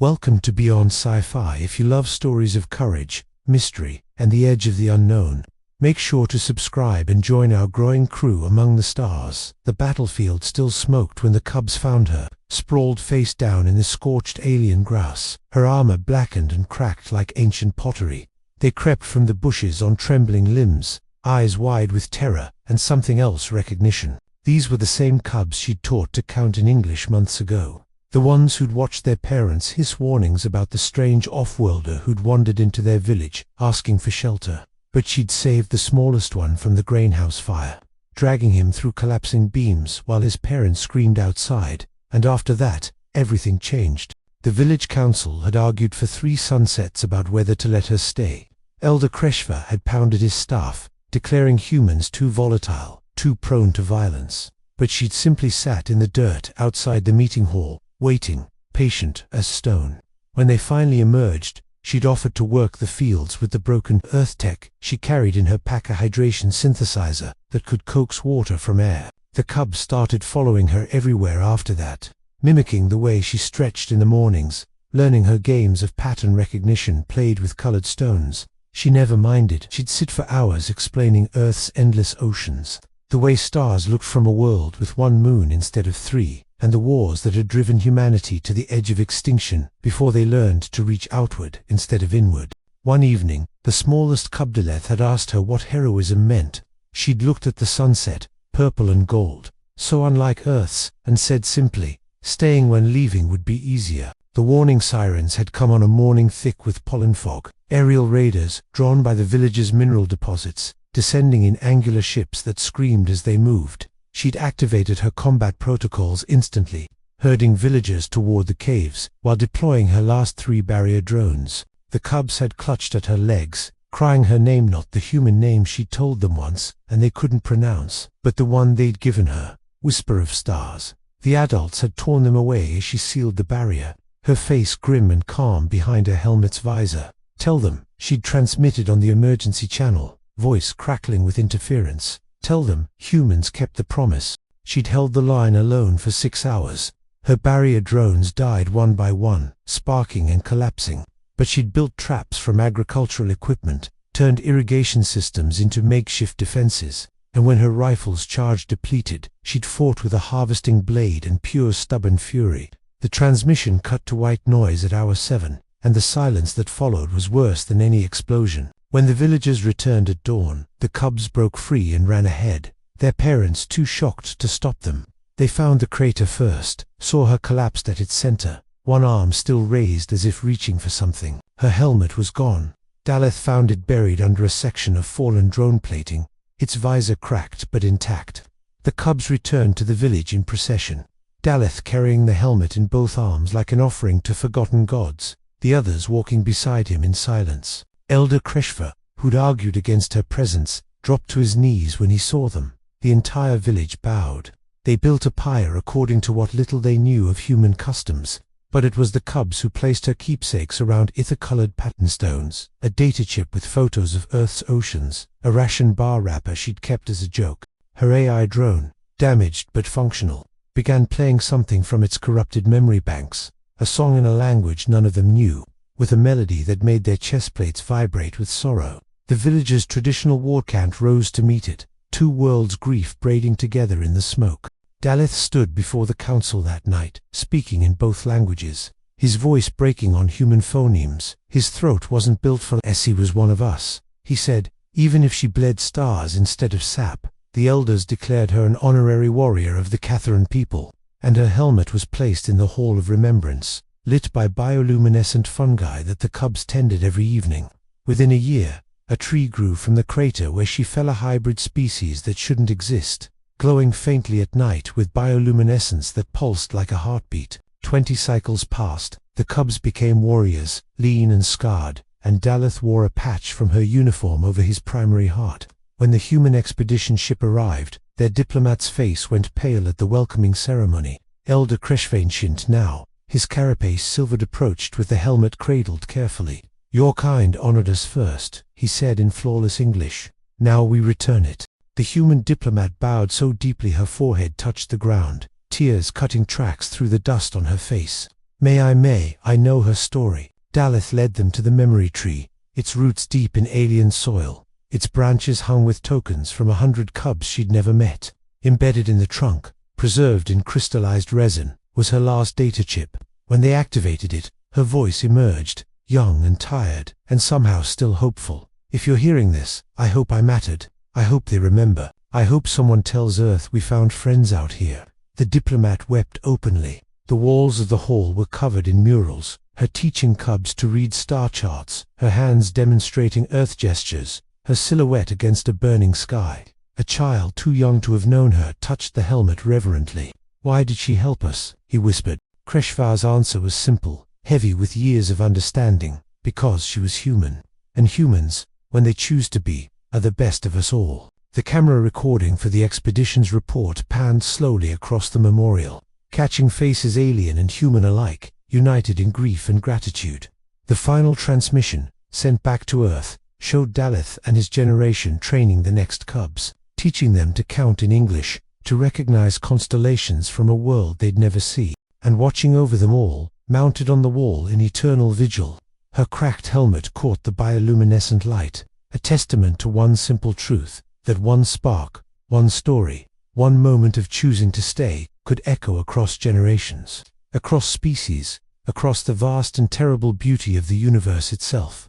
Welcome to Beyond SciFi. If you love stories of courage, mystery, and the edge of the unknown, make sure to subscribe and join our growing crew among the stars. The battlefield still smoked when the cubs found her, sprawled face down in the scorched alien grass, her armor blackened and cracked like ancient pottery. They crept from the bushes on trembling limbs, eyes wide with terror and something else, recognition. These were the same cubs she'd taught to count in English months ago. The ones who'd watched their parents hiss warnings about the strange off-worlder who'd wandered into their village, asking for shelter. But she'd saved the smallest one from the greenhouse fire, dragging him through collapsing beams while his parents screamed outside. And after that, everything changed. The village council had argued for 3 sunsets about whether to let her stay. Elder HFY had pounded his staff, declaring humans too volatile, too prone to violence. But she'd simply sat in the dirt outside the meeting hall, waiting, patient as stone. When they finally emerged, she'd offered to work the fields with the broken earth tech she carried in her pack, a hydration synthesizer that could coax water from air. The cubs started following her everywhere after that, mimicking the way she stretched in the mornings, learning her games of pattern recognition played with colored stones. She never minded. She'd sit for hours explaining Earth's endless oceans, the way stars looked from a world with 1 moon instead of 3, and the wars that had driven humanity to the edge of extinction before they learned to reach outward instead of inward. One evening, the smallest cubdeleth had asked her what heroism meant. She'd looked at the sunset, purple and gold, so unlike Earth's, and said simply, staying when leaving would be easier. The warning sirens had come on a morning thick with pollen fog, aerial raiders, drawn by the village's mineral deposits, descending in angular ships that screamed as they moved. She'd activated her combat protocols instantly, herding villagers toward the caves, while deploying her last 3 barrier drones. The cubs had clutched at her legs, crying her name, not the human name she'd told them once, and they couldn't pronounce, but the one they'd given her, Whisper of Stars. The adults had torn them away as she sealed the barrier, her face grim and calm behind her helmet's visor. Tell them, she'd transmitted on the emergency channel, voice crackling with interference. Tell them, humans kept the promise. She'd held the line alone for 6 hours. Her barrier drones died one by one, sparking and collapsing. But she'd built traps from agricultural equipment, turned irrigation systems into makeshift defenses. And when her rifles charged depleted, she'd fought with a harvesting blade and pure stubborn fury. The transmission cut to white noise at hour 7, and the silence that followed was worse than any explosion. When the villagers returned at dawn, the cubs broke free and ran ahead, their parents too shocked to stop them. They found the crater first, saw her collapsed at its center, one arm still raised as if reaching for something. Her helmet was gone. Daleth found it buried under a section of fallen drone plating, its visor cracked but intact. The cubs returned to the village in procession, Daleth carrying the helmet in both arms like an offering to forgotten gods, the others walking beside him in silence. Elder HFY, who'd argued against her presence, dropped to his knees when he saw them. The entire village bowed. They built a pyre according to what little they knew of human customs, but it was the cubs who placed her keepsakes around ether-colored pattern stones, a data chip with photos of Earth's oceans, a ration bar wrapper she'd kept as a joke. Her AI drone, damaged but functional, began playing something from its corrupted memory banks, a song in a language none of them knew, with a melody that made their chest plates vibrate with sorrow. The village's traditional war chant rose to meet it, 2 worlds' grief braiding together in the smoke. Daleth stood before the council that night, speaking in both languages, his voice breaking on human phonemes. His throat wasn't built for "Essie was one of us," he said. Even if she bled stars instead of sap, the elders declared her an honorary warrior of the Catharan people, and her helmet was placed in the Hall of Remembrance, lit by bioluminescent fungi that the cubs tended every evening. Within a year, a tree grew from the crater where she fell, a hybrid species that shouldn't exist, glowing faintly at night with bioluminescence that pulsed like a heartbeat. 20 cycles passed, the cubs became warriors, lean and scarred, and Daleth wore a patch from her uniform over his primary heart. When the human expedition ship arrived, their diplomat's face went pale at the welcoming ceremony. Elder HFY, ancient now, his carapace silvered, approached with the helmet cradled carefully. "Your kind honored us first," he said in flawless English. "Now we return it." The human diplomat bowed so deeply her forehead touched the ground, tears cutting tracks through the dust on her face. May, I know her story. Daleth led them to the memory tree, its roots deep in alien soil, its branches hung with tokens from 100 cubs she'd never met. Embedded in the trunk, preserved in crystallized resin, was her last data chip. When they activated it, her voice emerged, young and tired, and somehow still hopeful. If you're hearing this, I hope I mattered. I hope they remember. I hope someone tells Earth we found friends out here. The diplomat wept openly. The walls of the hall were covered in murals, her teaching cubs to read star charts, her hands demonstrating Earth gestures, her silhouette against a burning sky. A child too young to have known her touched the helmet reverently. "Why did she help us?" he whispered. Kreshvar's answer was simple, heavy with years of understanding. Because she was human. And humans, when they choose to be, are the best of us all. The camera recording for the expedition's report panned slowly across the memorial, catching faces alien and human alike, united in grief and gratitude. The final transmission, sent back to Earth, showed Daleth and his generation training the next cubs, teaching them to count in English, to recognize constellations from a world they'd never see, and watching over them all, mounted on the wall in eternal vigil. Her cracked helmet caught the bioluminescent light, a testament to one simple truth, that one spark, one story, one moment of choosing to stay, could echo across generations, across species, across the vast and terrible beauty of the universe itself.